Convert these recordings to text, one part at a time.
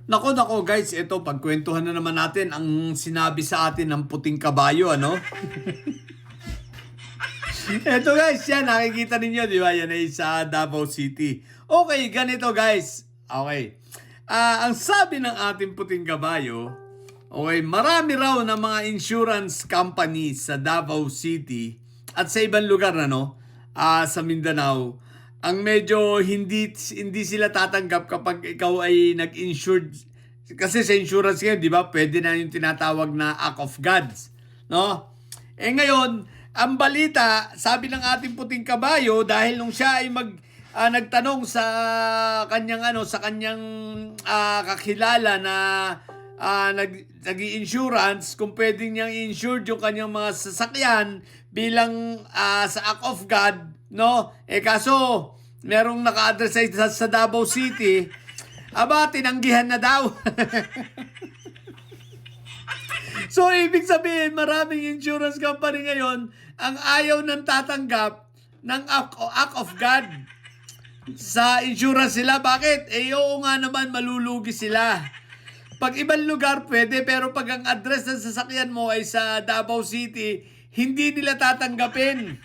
Nako guys, ito pagkwentuhan na naman natin ang sinabi sa atin ng puting kabayo, ano? Ito guys, yan nakikita ninyo, di ba? Yan ay sa Davao City. Okay, ganito guys. Okay. Ang sabi ng ating puting kabayo, okay, marami raw na mga insurance company sa Davao City at sa ibang lugar sa Mindanao, ang medyo hindi sila tatanggap kapag ikaw ay nag-insured. Kasi sa insurance ngayon, di ba, pwede na yung tinatawag na act of gods, no? Ngayon, ang balita, sabi ng ating puting kabayo, dahil nung siya ay nagtanong sa kanyang kakilala na nag-i-insurance kung pwedeng niyang i-insured yung kanyang mga sasakyan bilang sa act of God, no? Kaso merong naka-address sa Davao City, tinanggihan na daw. So, ibig sabihin, maraming insurance company ngayon ang ayaw nang tatanggap ng act of God sa insurance sila. Bakit? Oo nga naman, malulugi sila. Pag ibang lugar, pwede. Pero pag ang address ng sasakyan mo ay sa Davao City, hindi nila tatanggapin.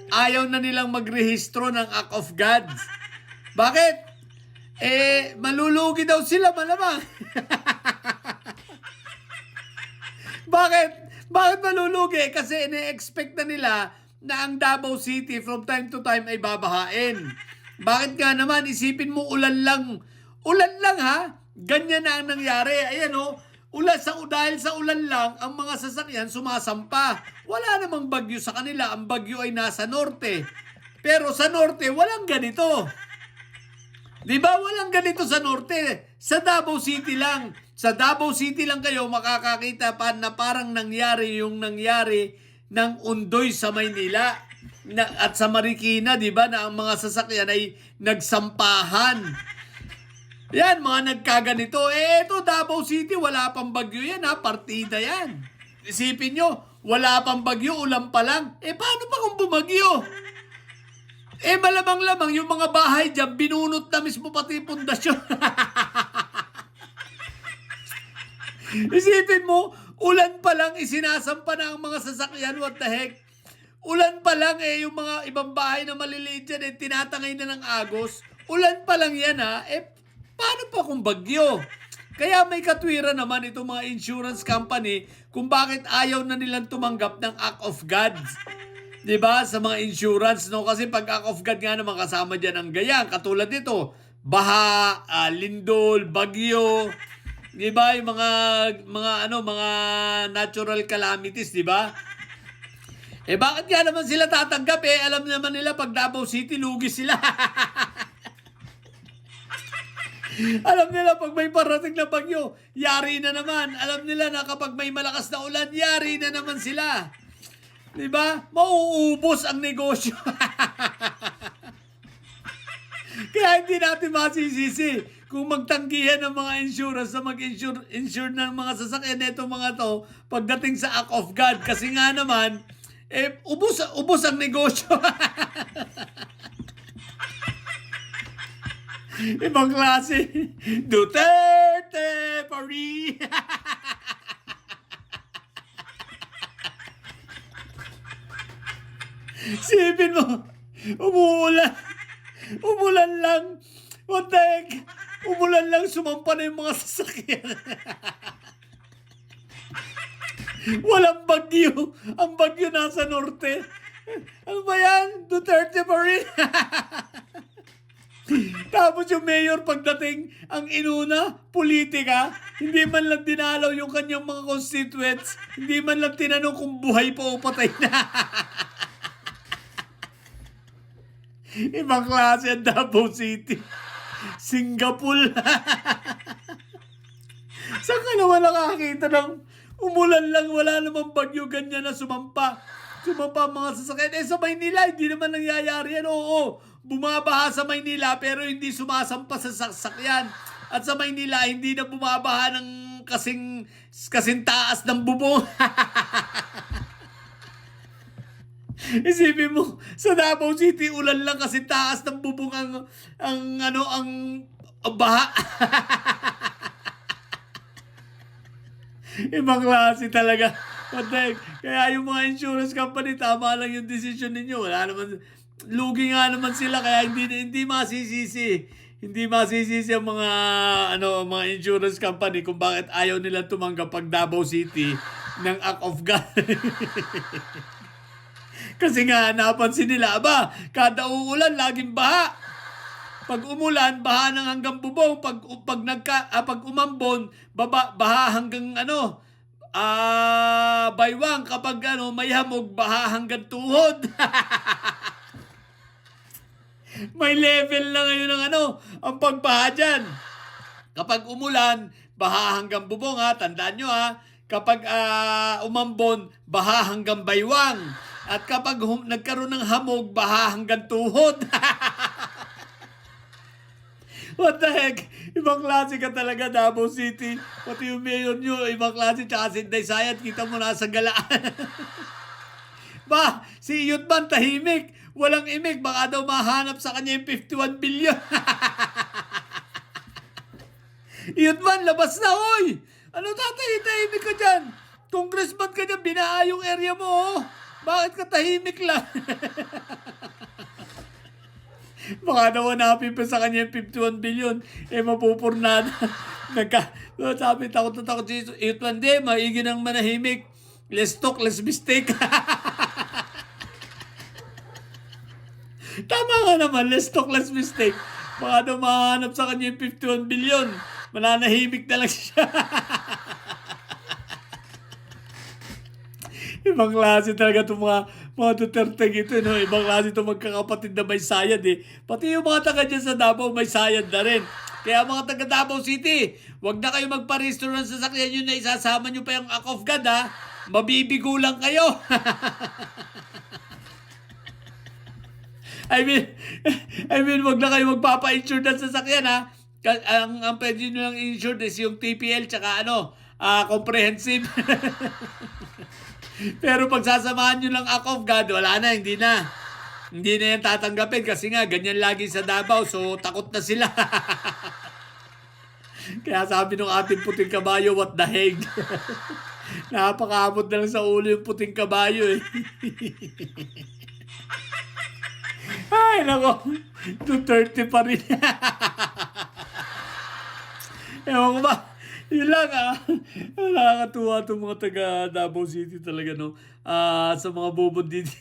Ayaw na nilang magrehistro ng act of God. Bakit? Malulugi daw sila, malamang. Bakit? Bakit malulugi? Kasi ine-expect na nila na ang Davao City from time to time ay babahain. Bakit nga naman? Isipin mo, ulan lang. Ulan lang ha? Ganyan na ang nangyari. Ayan dahil sa ulan lang, ang mga sasakyan sumasampa. Wala namang bagyo sa kanila. Ang bagyo ay nasa norte. Pero sa norte, walang ganito. Di ba? Walang ganito sa norte. Sa Davao City lang. Sa Davao City lang kayo makakakita pa na parang nangyari ng Undoy sa Maynila at sa Marikina, di ba? Na ang mga sasakyan ay nagsampahan. Yan, mga nagkaganito. Ito, Davao City, wala pang bagyo yan ha. Partida yan. Isipin nyo, wala pang bagyo, ulan pa lang. Paano pa kung bumagyo? Malamang-lamang yung mga bahay dyan, binunot na mismo pati pundasyon. Isipin mo, ulan pa lang, isinasampa na ang mga sasakyan, what the heck? Ulan pa lang yung mga ibang bahay na maliliit dyan, tinatangay na ng agos. Ulan pa lang yan ha, paano pa kung bagyo? Kaya may katwiran naman itong mga insurance company kung bakit ayaw na nilang tumanggap ng act of God. Diba? Sa mga insurance, no? Kasi pag act of God nga naman kasama dyan ang gayang. Katulad nito, baha, lindol, bagyo, diba? Yung mga natural calamities, diba? Bakit nga naman sila tatanggap? Alam naman nila pag Davao City, lugi sila. Alam nila pag may parating na bagyo, yari na naman. Alam nila na kapag may malakas na ulan, yari na naman sila. Diba? Mauubos ang negosyo. Kaya hindi natin masisisi kung magtanggihan ng mga insurance na mag-insure ng mga sasakyan na itong mga to pagdating sa act of God. Kasi nga naman, ubos ang negosyo. Ibang klase. Duterte, Paris. Sipin mo, umulan lang. What the heck? Umulan lang, sumampa na yung mga sasakyan. Walang bagyo. Ang bagyo nasa norte. Ano ba yan? Duterte pa rin. Tapos yung mayor pagdating, ang inuna, politika, hindi man lang dinalaw yung kanyang mga constituents, hindi man lang tinanong kung buhay pa o patay na. Ibang klase ang Davao City. Singapore. Saan ka naman nakakita ng umulan lang, wala namang bagyo, ganyan na sumampa ang mga sasakyan. Sa Maynila, hindi naman nangyayari yan. Oo, bumabaha sa Maynila pero hindi sumasampa sa sasakyan. At sa Maynila, hindi na bumabaha ng kasing taas ng bubong. Isipin mo, sa Davao City, ulan lang kasi taas ng bubong ang baha. Ibang klase talaga. What the heck? Kaya yung mga insurance company, tama lang yung decision ninyo. Wala naman, lugi nga naman sila, kaya hindi masisisi. Hindi masisisi ang mga mga insurance company kung bakit ayaw nila tumanggap pag Davao City ng act of God. Kasi nga napansin nila, aba, kada uulan laging baha. Pag umulan, baha ng hanggang bubong. Pag umambon, baha hanggang baywang. Kapag may hamog, baha hanggang tuhod. May level na ngayon ng ang pagbaha dyan. Kapag umulan, baha hanggang bubong ha. Tandaan nyo ha. Kapag umambon, baha hanggang baywang. At kapag nagkaroon ng hamog, baha hanggang tuhod. What the heck? Ibang klase ka talaga, Davao City. Pati yung mayor nyo, ibang klase. Tsaka si Inday Sayat, kita mo nasa galaan. Ba, si Yutman tahimik. Walang imik. Baka daw mahanap sa kanya yung 51 billion. Yutman, labas na, hoy! Ano tahimik ka dyan? Congressman ka dyan, binaa yung area mo, oh. Bakit ka tahimik lang? Baka daw hanapin pa sa kanya yung 51 billion. Mapupurnada. Sabi, takot na takot si Yutman. Di, maigi ng manahimik. Less talk, less mistake. Tama nga naman, less talk, less mistake. Baka daw mahanap sa kanya yung 51 billion. Mananahimik na lang siya. Ibang klase talaga itong mga Duterte ito, no? Ibang klase itong magkakapatid na may sayad, eh. Pati yung mga taga dyan sa Davao, may sayad na rin. Kaya mga taga Davao City, wag na kayo magpa-restore ng sasakyan nyo na isasama nyo pa yung act of God, ha? Mabibigo lang kayo. I mean, wag na kayo magpapa-insure ng sasakyan, ha? Ang pwede nyo lang insure is yung TPL tsaka comprehensive. Pero pag sasamahan nyo lang act of God, wala na, hindi na. Hindi na yan tatanggapin kasi nga, ganyan lagi sa Davao, so takot na sila. Kaya sabi nung ating puting kabayo, what the heck? Napakaabot na lang sa ulo yung puting kabayo, eh. Ay, nako. 230 pa rin. Ewan ko ba? Yun lang, nakakatuwa itong mga taga Davao City talaga, no? Sa mga bobod dito.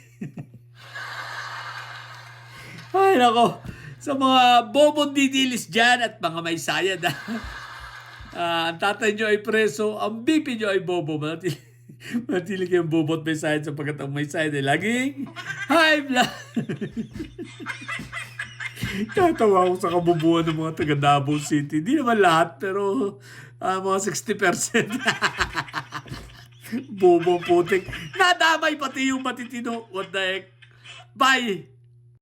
Ay, nako. Sa mga bobod didilis dyan at mga may sayad, ang tatay nyo ay preso, ang BP nyo ay bobo. Matili kayong bobo at may sayad sapagkat ang may sayad ay laging high blood. Tatawa ako sa kabubuan ng mga taga Davao City. Di naman lahat, pero mga 60%. Bobo putik. Nadamay pati yung matitino. What the heck? Bye!